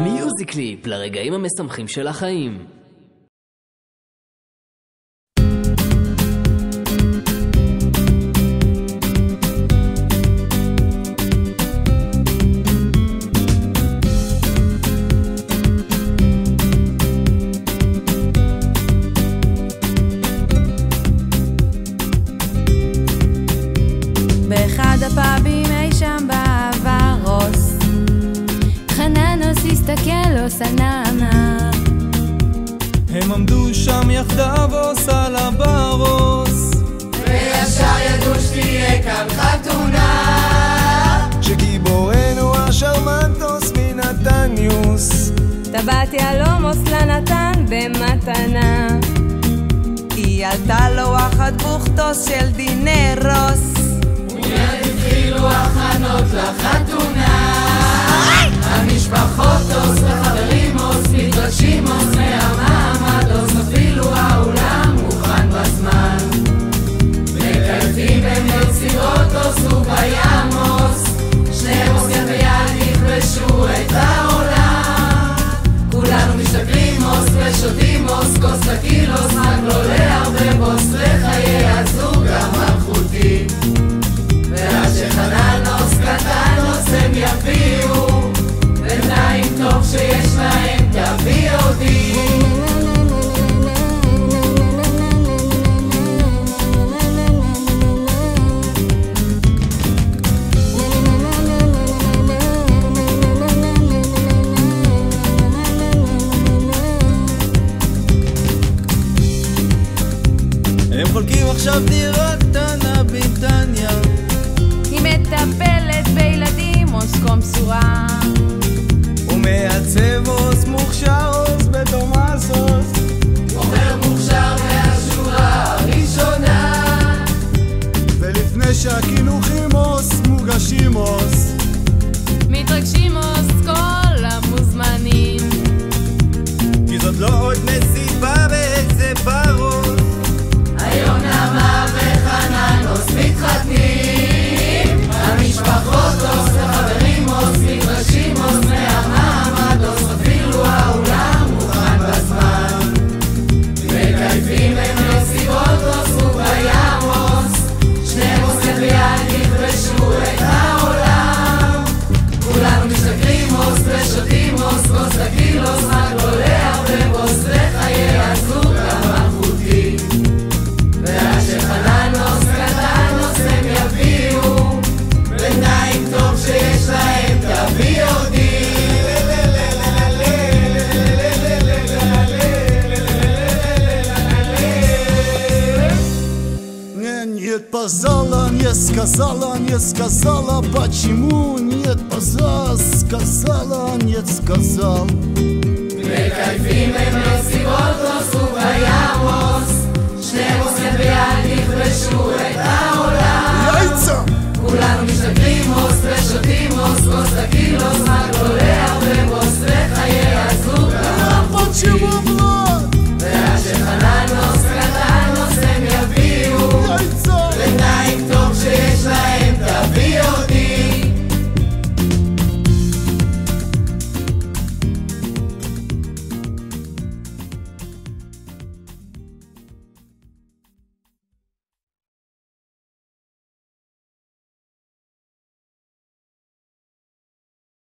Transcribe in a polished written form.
מיוזיקליפ לרגעים המשמחים של החיים. באחד הפאבים אי שם בעברוס חננוס הסתכל לו סננה הם עמדו שם יחדיו עושה לה ברוס וישר ידעו שתהיה כאן חתונה שגיבורנו השרמנטוס מנתניוס טבעתי אלומוס לנתן במתנה היא עלתה לו אחת בוכטוס של דינרוס מיד התחילו הכנות לחתונה המשפחותוס וחברימוס מתרגשימוס מהמעמדוס אפילו העולם מוכן בזמן מקייפים הם יצירותוס ובימוס שני מוסגן ביד יכבשו את העולם כולנו משתכרימוס ושותימוס כוס לקילוס רק לא להרבה בוס לחיי הזוג המלכותי ועד שחננוס קטנוס הם יביאו בינתיים טוב שיש להם תביא אותי הם חולקים עכשיו דירה קטנה בנתניה היא מטפלת בילדים אוסקום סורה ומעצבוס מוכשרוס בתומאסוס עובר מוכשר מהשורה הראשונה ולפני שהקינוחימוס מוגשימוס מתרגשימוס כל המוזמנים כי זאת לא עוד מסיבה באיזה ברוס היום נעמה וחננוס מתחתנים המשפחותוס וחברימוס מתרגשימוס מהמעמדוס אפילו העולם מוכן בזמן מקייפים הם יצירותוס ובימוס שני מוסגן ביד יכבשו את העולם כולנו משתכרימוס ושותימוס כוס לקילוס רק לא להרבה בוס לחיי הזוג המלכותי ועד שחננוס קטנוס הם יביאו בינתיים טוב שיש להם תביא אותי Нет, пожала, не сказала, почему нет, пожала, сказала, нет, сказал. מקייפים הם יצירותוס ובימוס שני מוסגן ביד יכבשו את העולם Яйца!